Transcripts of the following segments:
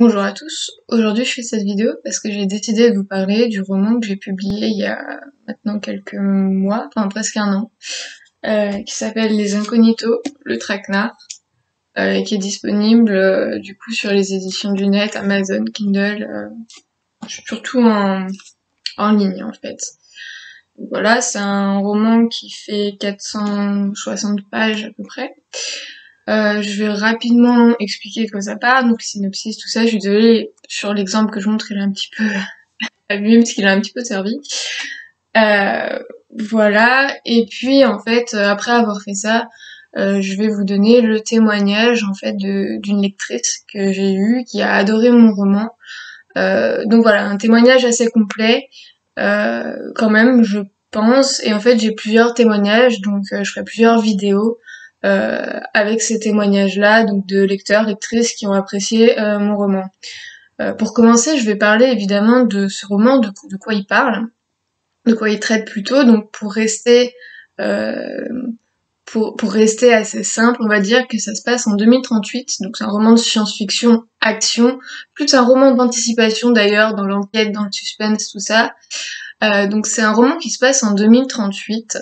Bonjour à tous, aujourd'hui je fais cette vidéo parce que j'ai décidé de vous parler du roman que j'ai publié il y a maintenant quelques mois, enfin presque un an, qui s'appelle Les Incognitos, le traquenard, qui est disponible du coup sur les éditions du net, Amazon, Kindle, surtout en ligne en fait. Donc voilà, c'est un roman qui fait 460 pages à peu près. Je vais rapidement expliquer de quoi ça parle, donc le synopsis, tout ça. Je suis désolée, sur l'exemple que je montre, il est un petit peu abîmé parce qu'il a un petit peu servi. Euh, voilà, et puis en fait, après avoir fait ça, je vais vous donner le témoignage en fait d'une lectrice que j'ai eue qui a adoré mon roman. Donc voilà, un témoignage assez complet, quand même, je pense. Et en fait, j'ai plusieurs témoignages, donc je ferai plusieurs vidéos avec ces témoignages-là, donc de lecteurs, lectrices qui ont apprécié mon roman. Pour commencer, je vais parler évidemment de ce roman, de quoi il parle, de quoi il traite plutôt. Donc euh, pour rester assez simple, on va dire que ça se passe en 2038. Donc c'est un roman de science-fiction, action, plus un roman d'anticipation d'ailleurs, dans l'enquête, dans le suspense, tout ça. Donc c'est un roman qui se passe en 2038,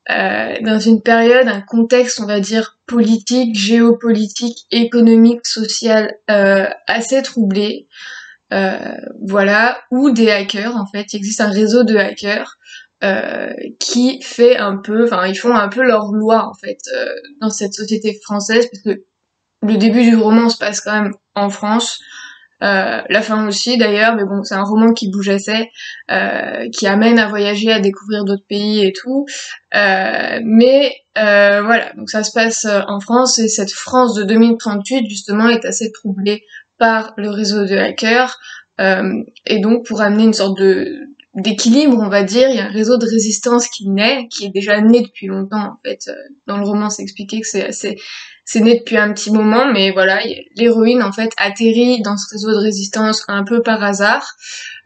dans une période, un contexte, on va dire, politique, géopolitique, économique, social, assez troublé. Voilà, où des hackers, en fait, il existe un réseau de hackers qui fait un peu, enfin, ils font un peu leur loi, en fait, dans cette société française, parce que le début du roman se passe quand même en France, la fin aussi d'ailleurs, mais bon, c'est un roman qui bouge assez, qui amène à voyager, à découvrir d'autres pays et tout. Voilà, donc ça se passe en France et cette France de 2038 justement est assez troublée par le réseau de hackers. Et donc pour amener une sorte de d'équilibre, on va dire, il y a un réseau de résistance qui naît, qui est déjà né depuis longtemps en fait. Dans le roman, c'est expliqué que c'est né depuis un petit moment, mais voilà, l'héroïne en fait atterrit dans ce réseau de résistance un peu par hasard.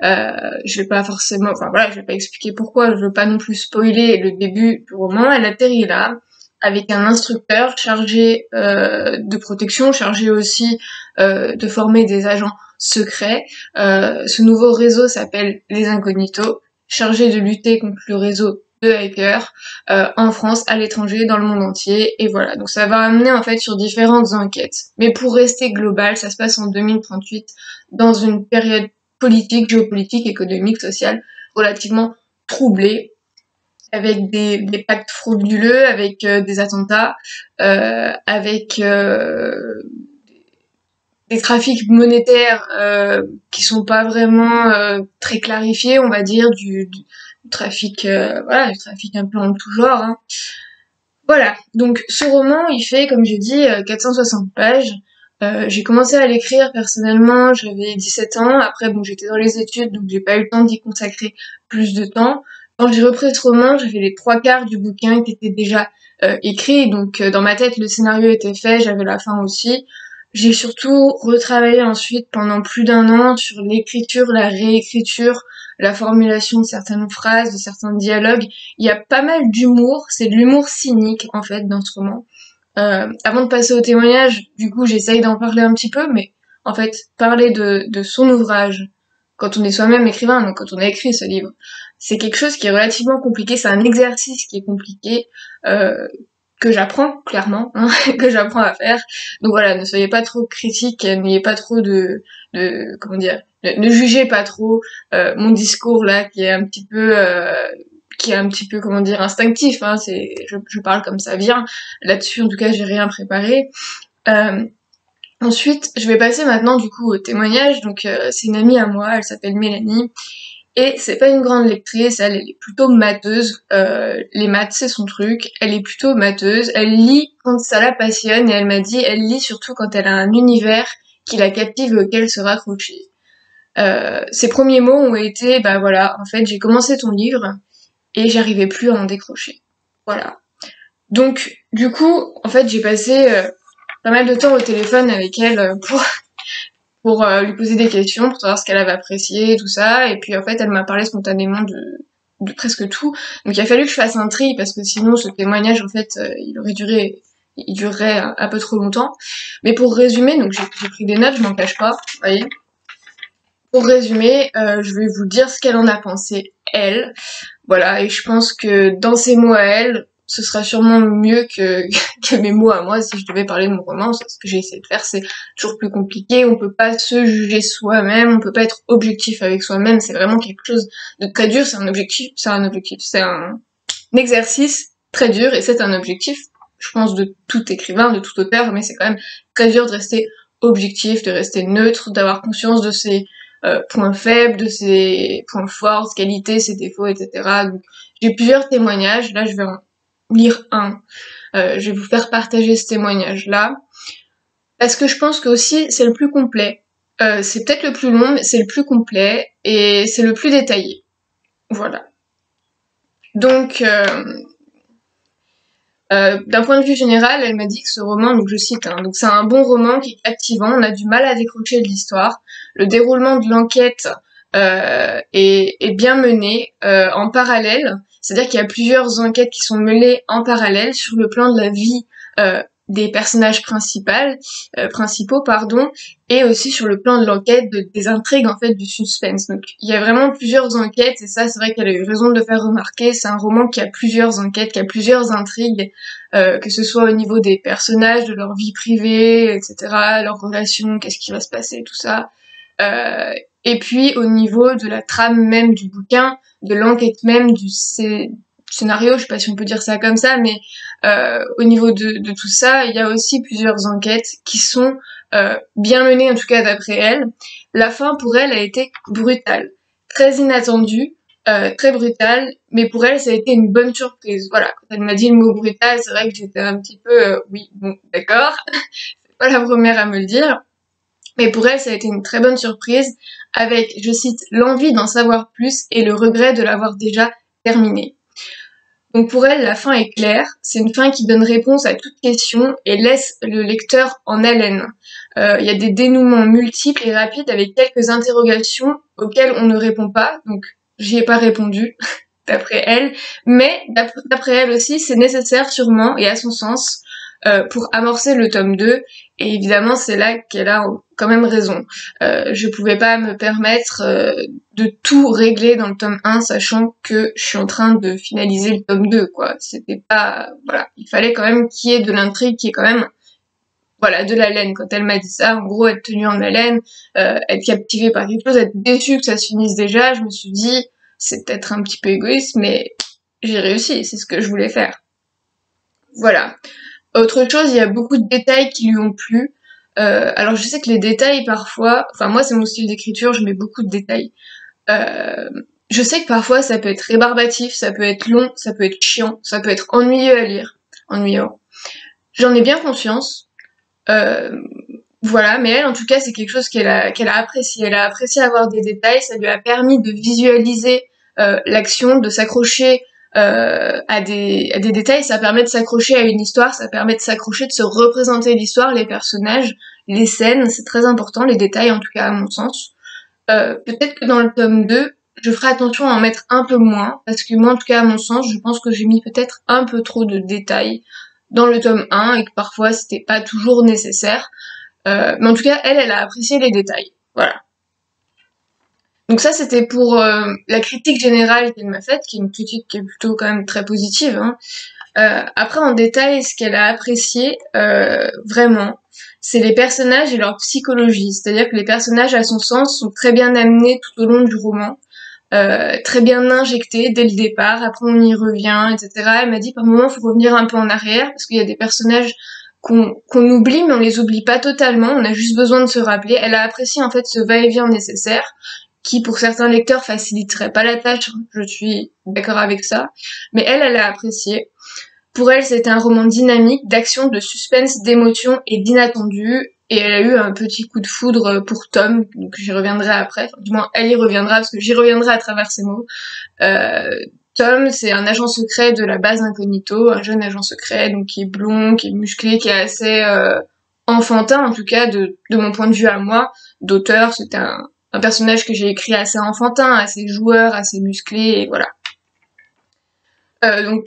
Je vais pas forcément, enfin voilà, je vais pas expliquer pourquoi, je veux pas non plus spoiler le début du roman. Elle atterrit là avec un instructeur chargé de protection, chargé aussi de former des agents secrets. Ce nouveau réseau s'appelle les Incognitos, chargé de lutter contre le réseau de hackers en France, à l'étranger, dans le monde entier, et voilà. Donc ça va amener en fait sur différentes enquêtes. Mais pour rester global, ça se passe en 2038, dans une période politique, géopolitique, économique, sociale, relativement troublée, avec des pactes frauduleux, avec des attentats, avec des trafics monétaires qui sont pas vraiment très clarifiés, on va dire, du trafic, voilà, du trafic un peu en tout genre, hein. Voilà, donc ce roman, il fait, comme j'ai dit, 460 pages. J'ai commencé à l'écrire personnellement, j'avais 17 ans. Après, bon, j'étais dans les études, donc j'ai pas eu le temps d'y consacrer plus de temps. Quand j'ai repris ce roman, j'avais les trois quarts du bouquin qui étaient déjà écrits, donc dans ma tête, le scénario était fait, j'avais la fin aussi. J'ai surtout retravaillé ensuite pendant plus d'un an sur l'écriture, la réécriture, la formulation de certaines phrases, de certains dialogues. Il y a pas mal d'humour, c'est de l'humour cynique en fait dans ce roman. Avant de passer au témoignage, du coup j'essaye d'en parler un petit peu, mais en fait parler de son ouvrage, quand on est soi-même écrivain, donc quand on a écrit ce livre, c'est quelque chose qui est relativement compliqué, c'est un exercice qui est compliqué, euh, que j'apprends clairement, hein, que j'apprends à faire. Donc voilà, ne soyez pas trop critiques, n'ayez pas trop de comment dire, ne jugez pas trop mon discours là qui est un petit peu comment dire instinctif, hein, je parle comme ça vient. Là-dessus en tout cas j'ai rien préparé. Euh, Ensuite je vais passer maintenant du coup au témoignage. Donc c'est une amie à moi, elle s'appelle Mélanie. Et c'est pas une grande lectrice, elle est plutôt matheuse. Les maths, c'est son truc. Elle est plutôt matheuse. Elle lit quand ça la passionne et elle m'a dit, elle lit surtout quand elle a un univers qui la captive et auquel se raccrocher. Ses premiers mots ont été, bah voilà, en fait, j'ai commencé ton livre et j'arrivais plus à en décrocher. Voilà. Donc, du coup, en fait, j'ai passé pas mal de temps au téléphone avec elle pour lui poser des questions, pour savoir ce qu'elle avait apprécié, tout ça. Et puis en fait, elle m'a parlé spontanément de presque tout. Donc il a fallu que je fasse un tri parce que sinon ce témoignage, en fait, il aurait duré il durerait un peu trop longtemps. Mais pour résumer, donc j'ai pris des notes, je m'en cache pas, vous voyez. Pour résumer, je vais vous dire ce qu'elle en a pensé, elle. Voilà, et je pense que dans ses mots à elle, ce sera sûrement mieux que mes mots à moi si je devais parler de mon roman. Ce que j'ai essayé de faire, c'est toujours plus compliqué. On peut pas se juger soi-même, on peut pas être objectif avec soi-même. C'est vraiment quelque chose de très dur. C'est un exercice très dur et c'est un objectif, je pense, de tout écrivain, de tout auteur. Mais c'est quand même très dur de rester objectif, de rester neutre, d'avoir conscience de ses points faibles, de ses points forts, ses qualités, ses défauts, etc. Donc, j'ai plusieurs témoignages. Là, je vais en lire un. Je vais vous faire partager ce témoignage-là. Parce que je pense que aussi, c'est le plus complet. C'est peut-être le plus long, mais c'est le plus complet et c'est le plus détaillé. Voilà. Donc, d'un point de vue général, elle m'a dit que ce roman, donc je cite, hein, donc c'est un bon roman qui est captivant, on a du mal à décrocher de l'histoire, le déroulement de l'enquête est bien mené en parallèle, c'est-à-dire qu'il y a plusieurs enquêtes qui sont menées en parallèle sur le plan de la vie des personnages principaux, et aussi sur le plan de l'enquête, des intrigues en fait, du suspense. Donc il y a vraiment plusieurs enquêtes, et ça c'est vrai qu'elle a eu raison de le faire remarquer, c'est un roman qui a plusieurs enquêtes, qui a plusieurs intrigues, que ce soit au niveau des personnages, de leur vie privée, etc., leurs relations, qu'est-ce qui va se passer, tout ça. Et puis au niveau de la trame même du bouquin, de l'enquête même du scénario, je sais pas si on peut dire ça comme ça, mais au niveau de tout ça, il y a aussi plusieurs enquêtes qui sont bien menées, en tout cas d'après elle. La fin pour elle a été brutale, très inattendue, très brutale, mais pour elle ça a été une bonne surprise. Voilà, quand elle m'a dit le mot brutal, c'est vrai que j'étais un petit peu oui, bon, d'accord, c'est pas la première à me le dire. Mais pour elle, ça a été une très bonne surprise, avec, je cite, l'envie d'en savoir plus et le regret de l'avoir déjà terminé. Donc pour elle, la fin est claire, c'est une fin qui donne réponse à toute question et laisse le lecteur en haleine. Il y a des dénouements multiples et rapides avec quelques interrogations auxquelles on ne répond pas, donc j'y ai pas répondu, d'après elle, mais d'après elle aussi, c'est nécessaire sûrement, et à son sens, pour amorcer le tome 2, et évidemment c'est là qu'elle a quand même raison. Je pouvais pas me permettre de tout régler dans le tome 1, sachant que je suis en train de finaliser le tome 2, quoi. C'était pas... Voilà, il fallait quand même qu'il y ait de l'intrigue, qu'il y ait quand même... Voilà, de l'haleine. Quand elle m'a dit ça, en gros, être tenue en haleine, être captivée par quelque chose, être déçue que ça se finisse déjà, je me suis dit, c'est peut-être un petit peu égoïste, mais j'ai réussi, c'est ce que je voulais faire. Voilà. Autre chose, il y a beaucoup de détails qui lui ont plu. Alors je sais que les détails parfois, enfin moi c'est mon style d'écriture, je mets beaucoup de détails. Je sais que parfois ça peut être rébarbatif, ça peut être long, ça peut être chiant, ça peut être ennuyeux à lire, ennuyant. J'en ai bien conscience. Voilà, mais elle en tout cas c'est quelque chose qu'elle a apprécié. Elle a apprécié avoir des détails, ça lui a permis de visualiser l'action, de s'accrocher à des détails, ça permet de s'accrocher à une histoire, ça permet de s'accrocher, de se représenter l'histoire, les personnages, les scènes, c'est très important, les détails en tout cas à mon sens. Peut-être que dans le tome 2, je ferai attention à en mettre un peu moins, parce que moi en tout cas à mon sens, je pense que j'ai mis peut-être un peu trop de détails dans le tome 1 et que parfois c'était pas toujours nécessaire. Mais en tout cas, elle a apprécié les détails. Voilà. Donc ça, c'était pour la critique générale qu'elle m'a faite, qui est une critique qui est plutôt quand même très positive. Hein. Après, en détail, ce qu'elle a apprécié, vraiment, c'est les personnages et leur psychologie. C'est-à-dire que les personnages, à son sens, sont très bien amenés tout au long du roman, très bien injectés dès le départ. Après, on y revient, etc. Elle m'a dit, par moments, il faut revenir un peu en arrière, parce qu'il y a des personnages qu'on oublie, mais on les oublie pas totalement. On a juste besoin de se rappeler. Elle a apprécié, en fait, ce va-et-vient nécessaire, qui pour certains lecteurs faciliterait pas la tâche, je suis d'accord avec ça, mais elle a apprécié. Pour elle, c'était un roman dynamique, d'action, de suspense, d'émotion et d'inattendu, et elle a eu un petit coup de foudre pour Tom, donc j'y reviendrai après, enfin, du moins elle y reviendra, parce que j'y reviendrai à travers ses mots. Tom, c'est un agent secret de la base Incognito, un jeune agent secret, donc qui est blond, qui est musclé, qui est assez enfantin, en tout cas, de mon point de vue à moi, d'auteur, c'était un personnage que j'ai écrit assez enfantin, assez joueur, assez musclé, et voilà. Donc,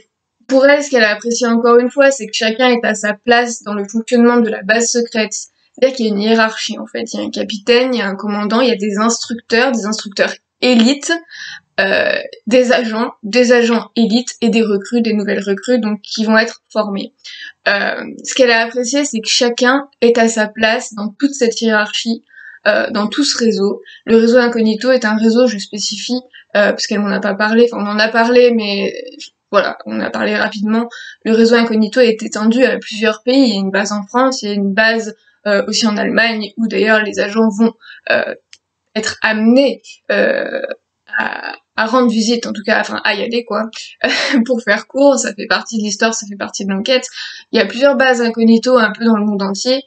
Pour elle, ce qu'elle a apprécié encore une fois, c'est que chacun est à sa place dans le fonctionnement de la base secrète. C'est-à-dire qu'il y a une hiérarchie, en fait. Il y a un capitaine, il y a un commandant, il y a des instructeurs élites, des agents élites et des recrues, des nouvelles recrues, donc qui vont être formées. Ce qu'elle a apprécié, c'est que chacun est à sa place dans toute cette hiérarchie, dans tout ce réseau. Le réseau Incognito est un réseau, je spécifie, parce qu'elle m'en a pas parlé, enfin on en a parlé, mais voilà, on a parlé rapidement. Le réseau Incognito est étendu à plusieurs pays. Il y a une base en France, il y a une base aussi en Allemagne, où d'ailleurs les agents vont être amenés à rendre visite, en tout cas, enfin à y aller quoi, pour faire court. Ça fait partie de l'histoire, ça fait partie de l'enquête. Il y a plusieurs bases Incognito un peu dans le monde entier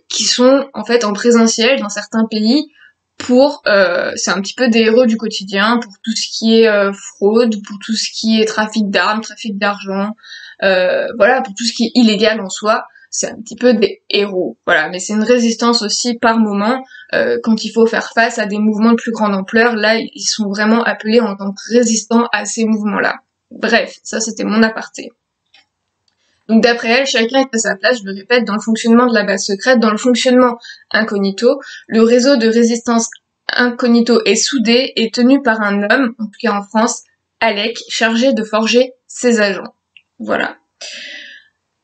qui sont en fait en présentiel dans certains pays pour c'est un petit peu des héros du quotidien pour tout ce qui est fraude, pour tout ce qui est trafic d'armes, trafic d'argent, voilà, pour tout ce qui est illégal en soi. C'est un petit peu des héros, voilà, mais c'est une résistance aussi par moment, quand il faut faire face à des mouvements de plus grande ampleur. Là, ils sont vraiment appelés en tant que résistants à ces mouvements-là. Bref, ça c'était mon aparté. Donc d'après elle, chacun est à sa place, je le répète, dans le fonctionnement de la base secrète, dans le fonctionnement Incognito. Le réseau de résistance Incognito est soudé et tenu par un homme, en tout cas en France, Alec, chargé de forger ses agents. Voilà.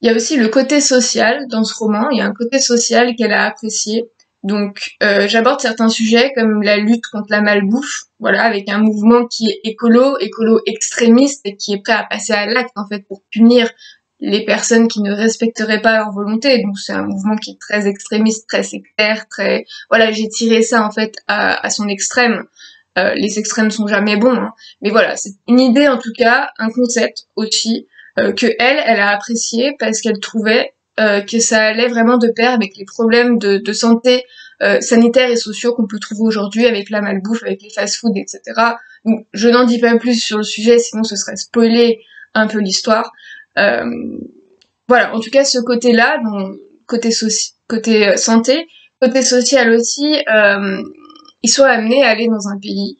Il y a aussi le côté social dans ce roman, il y a un côté social qu'elle a apprécié. Donc j'aborde certains sujets comme la lutte contre la malbouffe, voilà, avec un mouvement qui est écolo extrémiste et qui est prêt à passer à l'acte en fait pour punir les personnes qui ne respecteraient pas leur volonté. Donc c'est un mouvement qui est très extrémiste, très sectaire, très... Voilà, j'ai tiré ça en fait à son extrême. Les extrêmes sont jamais bons, hein. Mais voilà, c'est une idée en tout cas, un concept aussi, que elle a apprécié parce qu'elle trouvait que ça allait vraiment de pair avec les problèmes de santé sanitaires et sociaux qu'on peut trouver aujourd'hui avec la malbouffe, avec les fast-foods, etc. Donc je n'en dis pas plus sur le sujet, sinon ce serait spoiler un peu l'histoire. Voilà, en tout cas ce côté-là, donc côté santé, côté social aussi, ils sont amenés à aller dans un pays,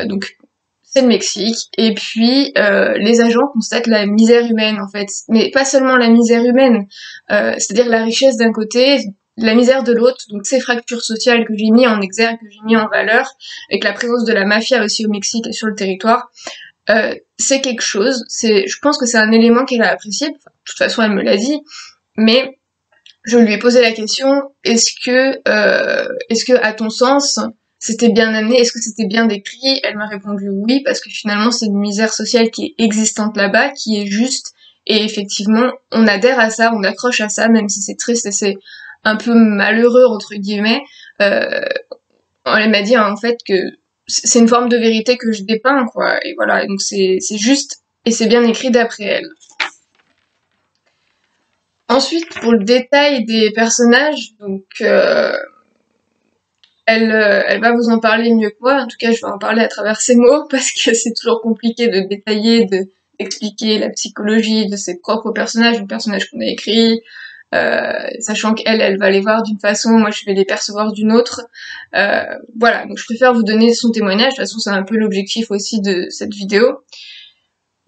donc c'est le Mexique, et puis les agents constatent la misère humaine en fait, mais pas seulement la misère humaine, c'est-à-dire la richesse d'un côté, la misère de l'autre, donc ces fractures sociales que j'ai mis en exergue, que j'ai mis en valeur, avec la présence de la mafia aussi au Mexique et sur le territoire. C'est quelque chose, je pense que c'est un élément qu'elle a apprécié, enfin, de toute façon elle me l'a dit, mais je lui ai posé la question, est-ce que à ton sens, c'était bien amené, est-ce que c'était bien décrit? Elle m'a répondu oui, parce que finalement c'est une misère sociale qui est existante là-bas, qui est juste, et effectivement on adhère à ça, on accroche à ça, même si c'est triste et c'est un peu malheureux entre guillemets. Elle m'a dit en fait que c'est une forme de vérité que je dépeins, quoi. Et voilà, donc c'est juste et c'est bien écrit d'après elle. Ensuite, pour le détail des personnages, donc elle va vous en parler mieux que moi. En tout cas, je vais en parler à travers ses mots parce que c'est toujours compliqué de détailler, d'expliquer la psychologie de ses propres personnages, des personnages qu'on a écrits. Sachant qu'elle va les voir d'une façon, moi je vais les percevoir d'une autre. Voilà, donc je préfère vous donner son témoignage, de toute façon c'est un peu l'objectif aussi de cette vidéo.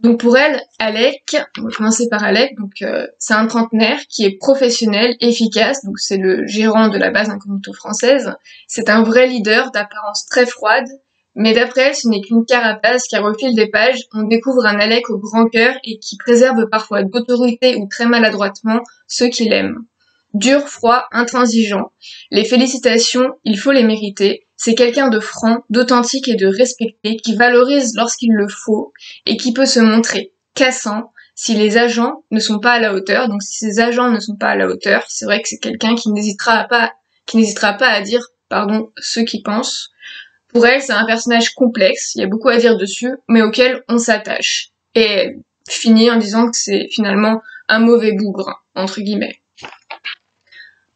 Donc pour elle, Alec, on va commencer par Alec, donc c'est un trentenaire qui est professionnel, efficace, donc c'est le gérant de la base Incognito française. C'est un vrai leader d'apparence très froide, mais d'après elle, ce n'est qu'une carapace car au fil des pages, on découvre un Alec au grand cœur et qui préserve parfois d'autorité ou très maladroitement ceux qui l'aiment. Dur, froid, intransigeant. Les félicitations, il faut les mériter. C'est quelqu'un de franc, d'authentique et de respecté, qui valorise lorsqu'il le faut et qui peut se montrer cassant si les agents ne sont pas à la hauteur. Donc si ces agents ne sont pas à la hauteur, c'est vrai que c'est quelqu'un qui n'hésitera pas à dire, pardon, ce qu'il pense. Pour elle, c'est un personnage complexe, il y a beaucoup à dire dessus, mais auquel on s'attache. Et finit en disant que c'est finalement un mauvais bougre, entre guillemets.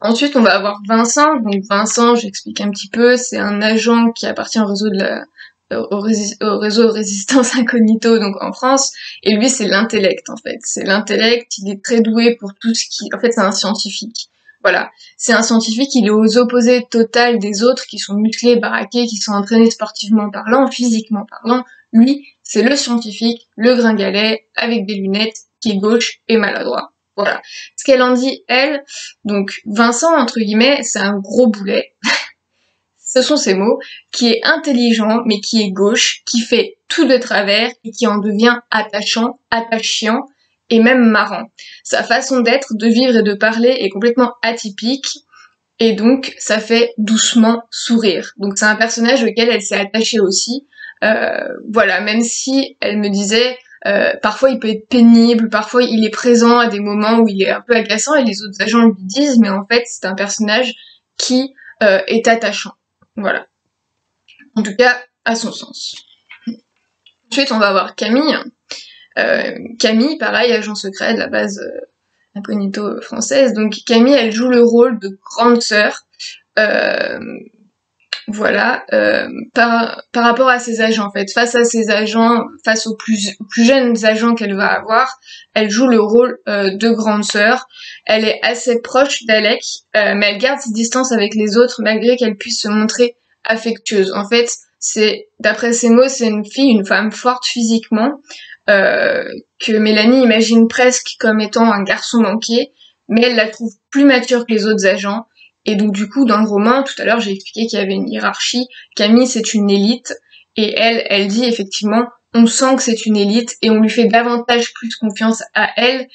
Ensuite, on va avoir Vincent. Donc Vincent, j'explique un petit peu, c'est un agent qui appartient au réseau Résistance Incognito, donc en France. Et lui, c'est l'intellect, en fait. C'est l'intellect, il est très doué pour tout ce qui... En fait, c'est un scientifique. Voilà. C'est un scientifique, il est aux opposés total des autres qui sont musclés, baraqués, qui sont entraînés sportivement parlant, physiquement parlant. Lui, c'est le scientifique, le gringalet, avec des lunettes, qui est gauche et maladroit. Voilà. Ce qu'elle en dit, elle, donc Vincent, entre guillemets, c'est un gros boulet, ce sont ses mots, qui est intelligent, mais qui est gauche, qui fait tout de travers, et qui en devient attachant, attachant, et même marrant. Sa façon d'être, de vivre et de parler est complètement atypique, et donc ça fait doucement sourire. Donc c'est un personnage auquel elle s'est attachée aussi. Voilà, même si elle me disait, parfois il peut être pénible, parfois il est présent à des moments où il est un peu agaçant, et les autres agents lui disent, mais en fait c'est un personnage qui est attachant. Voilà. En tout cas, à son sens. Ensuite, on va voir Camille. Camille, pareil, agent secret de la base incognito française. Donc Camille, elle joue le rôle de grande sœur. Voilà, par rapport à ses agents, en fait, face à ses agents, face aux plus jeunes agents qu'elle va avoir, elle joue le rôle de grande sœur. Elle est assez proche d'Alec, mais elle garde ses distances avec les autres malgré qu'elle puisse se montrer affectueuse. En fait, d'après ses mots, c'est une femme forte physiquement, que Mélanie imagine presque comme étant un garçon manqué, mais elle la trouve plus mature que les autres agents. Et donc du coup, dans le roman, tout à l'heure, j'ai expliqué qu'il y avait une hiérarchie. Camille, c'est une élite, et elle dit effectivement, on sent que c'est une élite, et on lui fait davantage plus confiance à elle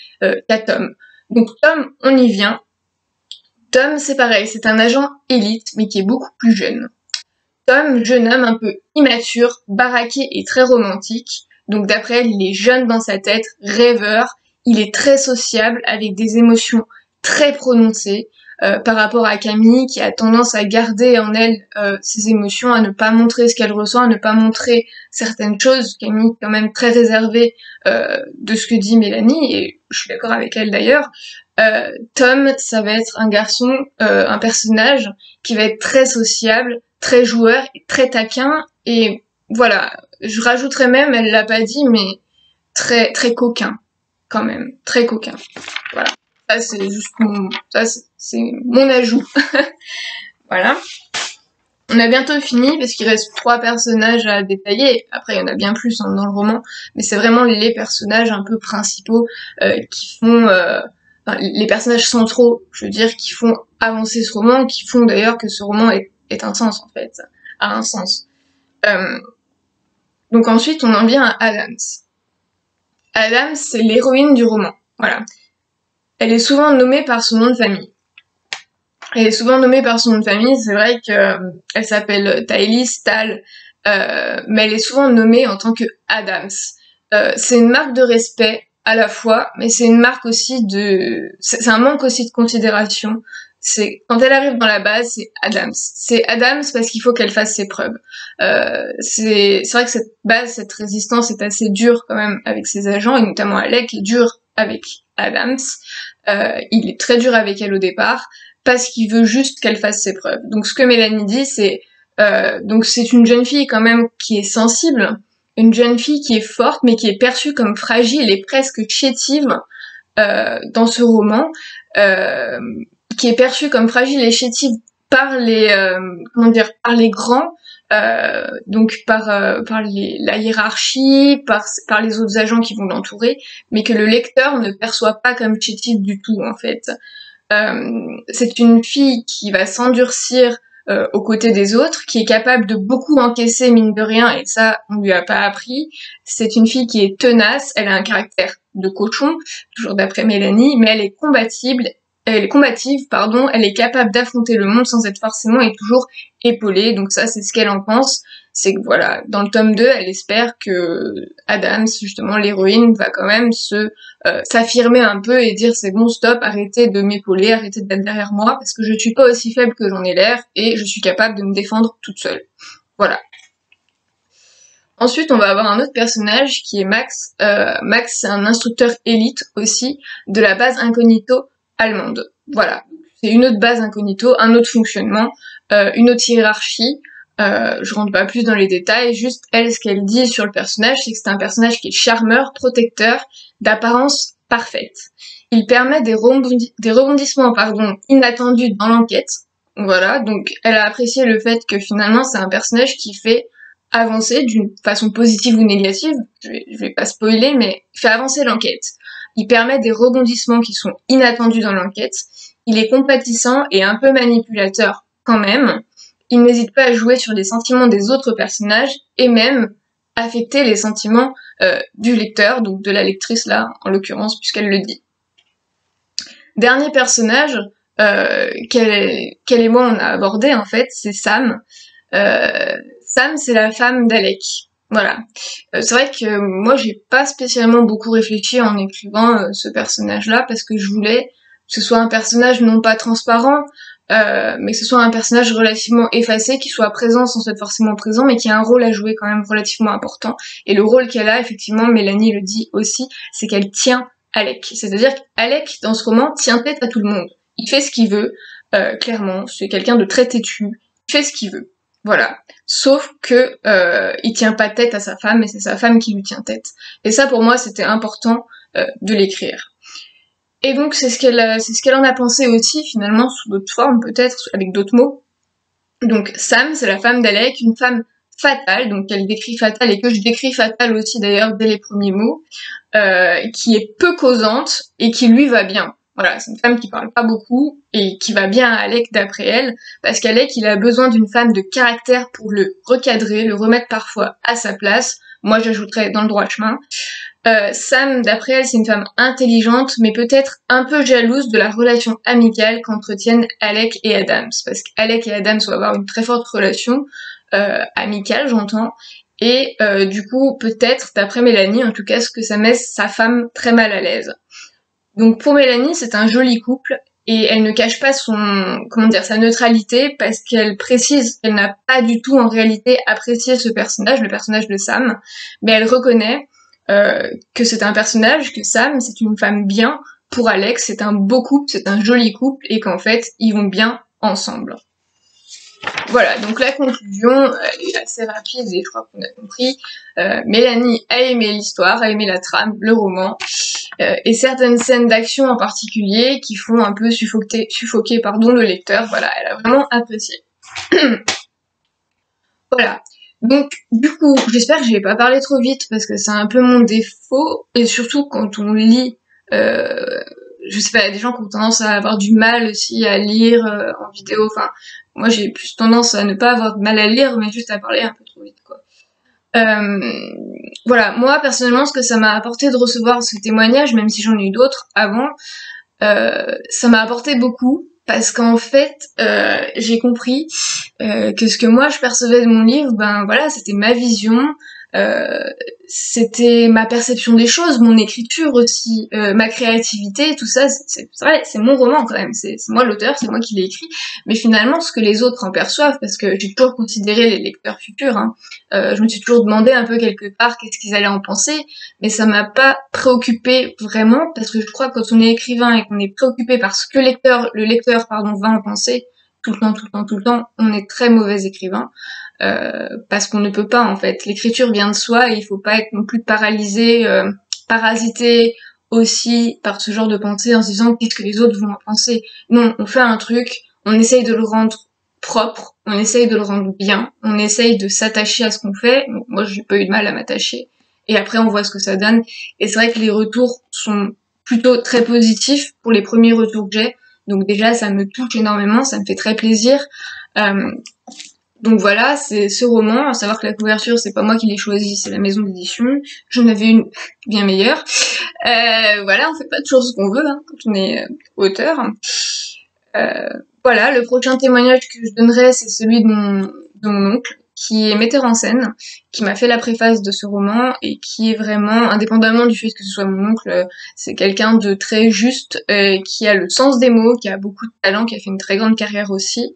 qu'à Tom. Donc Tom, on y vient. Tom, c'est pareil, c'est un agent élite, mais qui est beaucoup plus jeune. Tom, jeune homme un peu immature, baraqué et très romantique. Donc d'après elle, il est jeune dans sa tête, rêveur, il est très sociable, avec des émotions très prononcées. Par rapport à Camille, qui a tendance à garder en elle ses émotions, à ne pas montrer ce qu'elle ressent, à ne pas montrer certaines choses. Camille est quand même très réservée de ce que dit Mélanie, et je suis d'accord avec elle d'ailleurs. Tom, ça va être un garçon, un personnage qui va être très sociable, très joueur, très taquin, et voilà, je rajouterais même, elle l'a pas dit, mais très très coquin, quand même, très coquin. Voilà. Ça, c'est juste c'est mon ajout. Voilà. On a bientôt fini parce qu'il reste 3 personnages à détailler. Après, il y en a bien plus dans le roman, mais c'est vraiment les personnages un peu principaux qui font, enfin, les personnages centraux, je veux dire, qui font avancer ce roman, qui font d'ailleurs que ce roman est un sens en fait, a un sens. Donc ensuite, on en vient à Adams. Adams, c'est l'héroïne du roman. Voilà. Elle est souvent nommée par son nom de famille. Elle est souvent nommée par son nom de famille, c'est vrai qu'elle s'appelle Thaïlis, Tal, mais elle est souvent nommée en tant que Adams. C'est une marque de respect à la fois, mais c'est une marque aussi c'est un manque aussi de considération. Quand elle arrive dans la base, c'est Adams. C'est Adams parce qu'il faut qu'elle fasse ses preuves. C'est vrai que cette base, cette résistance est assez dure quand même avec ses agents, et notamment Alec est dur avec Adams. Il est très dur avec elle au départ parce qu'il veut juste qu'elle fasse ses preuves. Donc ce que Mélanie dit, c'est donc c'est une jeune fille quand même qui est sensible, une jeune fille qui est forte mais qui est perçue comme fragile et presque chétive dans ce roman, qui est perçue comme fragile et chétive par les par les grands. Donc par la hiérarchie, par les autres agents qui vont l'entourer, mais que le lecteur ne perçoit pas comme chétive du tout en fait. C'est une fille qui va s'endurcir aux côtés des autres, qui est capable de beaucoup encaisser mine de rien, et ça on lui a pas appris. C'est une fille qui est tenace, elle a un caractère de cochon, toujours d'après Mélanie, mais elle est combative, elle est capable d'affronter le monde sans être forcément et toujours épaulée, donc ça c'est ce qu'elle en pense. C'est que voilà, dans le tome 2, elle espère que Adams, justement l'héroïne, va quand même s'affirmer un peu et dire c'est bon, stop, arrêtez de m'épauler, arrêtez d'être derrière moi, parce que je suis pas aussi faible que j'en ai l'air, et je suis capable de me défendre toute seule. Voilà. Ensuite, on va avoir un autre personnage qui est Max. Max, c'est un instructeur élite aussi, de la base incognito allemande. Voilà. C'est une autre base incognito, un autre fonctionnement, une autre hiérarchie. Je rentre pas plus dans les détails, juste elle, ce qu'elle dit sur le personnage, c'est que c'est un personnage qui est charmeur, protecteur, d'apparence parfaite. Il permet des rebondissements inattendus dans l'enquête. Voilà, donc elle a apprécié le fait que finalement c'est un personnage qui fait avancer d'une façon positive ou négative, je vais pas spoiler, mais il fait avancer l'enquête. Il permet des rebondissements qui sont inattendus dans l'enquête. Il est compatissant et un peu manipulateur quand même. Il n'hésite pas à jouer sur les sentiments des autres personnages et même affecter les sentiments du lecteur, donc de la lectrice là, en l'occurrence, puisqu'elle le dit. Dernier personnage qu'elle et moi on a abordé en fait, c'est Sam. Sam, c'est la femme d'Alec. Voilà. C'est vrai que moi j'ai pas spécialement beaucoup réfléchi en écrivant ce personnage-là parce que je voulais que ce soit un personnage non pas transparent, mais que ce soit un personnage relativement effacé, qui soit présent sans être forcément présent, mais qui a un rôle à jouer quand même relativement important. Et le rôle qu'elle a, effectivement, Mélanie le dit aussi, c'est qu'elle tient Alec. C'est-à-dire qu'Alec, dans ce roman, tient tête à tout le monde. Il fait ce qu'il veut, clairement. C'est quelqu'un de très têtu. Il fait ce qu'il veut. Voilà. Sauf que il tient pas tête à sa femme, et c'est sa femme qui lui tient tête. Et ça, pour moi, c'était important de l'écrire. Et donc c'est ce qu'elle en a pensé aussi finalement sous d'autres formes, peut-être avec d'autres mots. Donc Sam, c'est la femme d'Alec, une femme fatale, donc qu'elle décrit fatale et que je décris fatale aussi d'ailleurs dès les premiers mots, qui est peu causante et qui lui va bien. Voilà, c'est une femme qui parle pas beaucoup et qui va bien à Alec d'après elle, parce qu'Alec il a besoin d'une femme de caractère pour le recadrer, le remettre parfois à sa place. Moi j'ajouterais dans le droit chemin. Sam, d'après elle, c'est une femme intelligente, mais peut-être un peu jalouse de la relation amicale qu'entretiennent Alec et Adams. Parce qu'Alec et Adams vont avoir une très forte relation amicale, j'entends. Et du coup, peut-être, d'après Mélanie, en tout cas, ce que ça met sa femme très mal à l'aise. Donc pour Mélanie, c'est un joli couple. Et elle ne cache pas sa neutralité, parce qu'elle précise qu'elle n'a pas du tout en réalité apprécié ce personnage, le personnage de Sam, mais elle reconnaît que c'est un personnage, que Sam, c'est une femme bien, pour Alex, c'est un beau couple, c'est un joli couple, et qu'en fait, ils vont bien ensemble. Voilà, donc la conclusion est assez rapide, et je crois qu'on a compris. Mélanie a aimé l'histoire, a aimé la trame, le roman, et certaines scènes d'action en particulier qui font un peu suffoquer le lecteur. Voilà, elle a vraiment apprécié. Voilà. Donc, du coup, j'espère que je vais pas parler trop vite parce que c'est un peu mon défaut, et surtout quand on lit, je sais pas, il y a des gens qui ont tendance à avoir du mal aussi à lire en vidéo, enfin, moi j'ai plus tendance à ne pas avoir de mal à lire, mais juste à parler un peu trop vite, quoi. Voilà, moi personnellement, ce que ça m'a apporté de recevoir ce témoignage, même si j'en ai eu d'autres avant, ça m'a apporté beaucoup, parce qu'en fait, j'ai compris que ce que moi je percevais de mon livre, ben voilà, c'était ma vision, c'était ma perception des choses, mon écriture aussi, ma créativité, tout ça, c'est vrai, c'est mon roman quand même, c'est moi l'auteur, c'est moi qui l'ai écrit, mais finalement ce que les autres en perçoivent, parce que j'ai toujours considéré les lecteurs futurs, hein, je me suis toujours demandé un peu quelque part qu'est-ce qu'ils allaient en penser, mais ça m'a pas préoccupée vraiment, parce que je crois que quand on est écrivain et qu'on est préoccupé par ce que le lecteur va en penser, tout le temps, on est très mauvais écrivain. Parce qu'on ne peut pas en fait. L'écriture vient de soi et il faut pas être non plus paralysé, parasité aussi par ce genre de pensée en se disant qu'est-ce que les autres vont en penser. Non, on fait un truc, on essaye de le rendre propre, on essaye de le rendre bien, on essaye de s'attacher à ce qu'on fait. Donc, moi j'ai pas eu de mal à m'attacher. Et après on voit ce que ça donne. Et c'est vrai que les retours sont plutôt très positifs pour les premiers retours que j'ai. Donc déjà ça me touche énormément, ça me fait très plaisir. Donc voilà, c'est ce roman, à savoir que la couverture, c'est pas moi qui l'ai choisi, c'est la maison d'édition. J'en avais une bien meilleure. Voilà, on fait pas toujours ce qu'on veut hein, quand on est auteur. Voilà, le prochain témoignage que je donnerai, c'est celui de mon oncle, qui est metteur en scène, qui m'a fait la préface de ce roman et qui est vraiment, indépendamment du fait que ce soit mon oncle, c'est quelqu'un de très juste, qui a le sens des mots, qui a beaucoup de talent, qui a fait une très grande carrière aussi,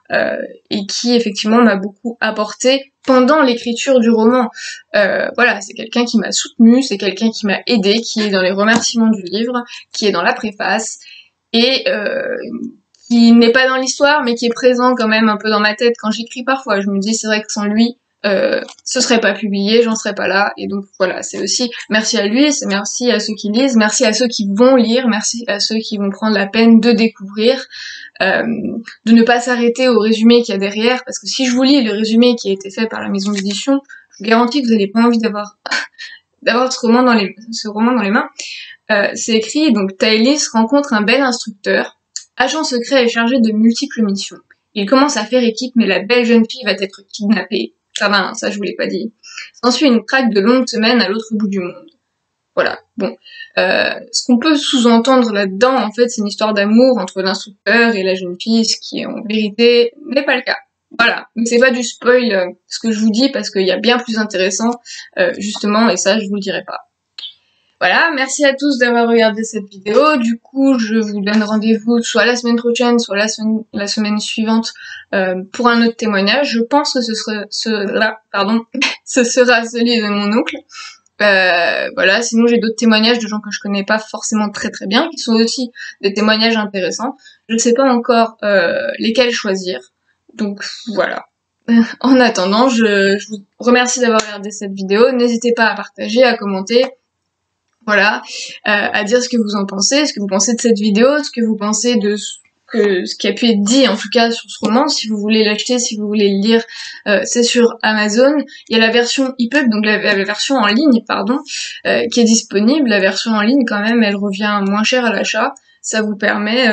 et qui effectivement m'a beaucoup apporté pendant l'écriture du roman. Voilà, c'est quelqu'un qui m'a soutenu, c'est quelqu'un qui m'a aidé, qui est dans les remerciements du livre, qui est dans la préface, et qui n'est pas dans l'histoire, mais qui est présent quand même un peu dans ma tête quand j'écris parfois. Je me dis, c'est vrai que sans lui, ce serait pas publié, j'en serais pas là. Et donc voilà, c'est aussi merci à lui, c'est merci à ceux qui lisent, merci à ceux qui vont lire, merci à ceux qui vont prendre la peine de découvrir. de ne pas s'arrêter au résumé qu'il y a derrière, parce que si je vous lis le résumé qui a été fait par la maison d'édition, je vous garantis que vous n'avez pas envie d'avoir ce roman dans les mains. C'est écrit, donc Thaïlis rencontre un bel instructeur, agent secret et chargé de multiples missions. Il commence à faire équipe, mais la belle jeune fille va être kidnappée. Ça va, hein, ça je vous l'ai pas dit. S'ensuit une traque de longues semaines à l'autre bout du monde. Voilà, bon. Ce qu'on peut sous-entendre là-dedans, en fait, c'est une histoire d'amour entre l'instructeur et la jeune fille, ce qui, en vérité, n'est pas le cas. Voilà, mais c'est pas du spoil ce que je vous dis, parce qu'il y a bien plus intéressant, justement, et ça, je vous le dirai pas. Voilà, merci à tous d'avoir regardé cette vidéo. Du coup, je vous donne rendez-vous soit la semaine prochaine, soit la semaine suivante pour un autre témoignage. Je pense que ce sera celui de mon oncle. Voilà, sinon j'ai d'autres témoignages de gens que je connais pas forcément très très bien, qui sont aussi des témoignages intéressants. Je sais pas encore lesquels choisir. Donc voilà. En attendant, je vous remercie d'avoir regardé cette vidéo. N'hésitez pas à partager, à commenter. Voilà, à dire ce que vous en pensez, ce que vous pensez de cette vidéo, ce que vous pensez de ce qui a pu être dit en tout cas sur ce roman. Si vous voulez l'acheter, si vous voulez le lire, c'est sur Amazon. Il y a la version EPUB, donc la version en ligne, pardon, qui est disponible. La version en ligne, quand même, elle revient moins cher à l'achat. Ça vous permet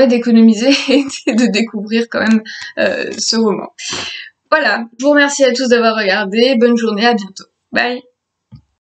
d'économiser et de découvrir quand même ce roman. Voilà, je vous remercie à tous d'avoir regardé. Bonne journée, à bientôt. Bye.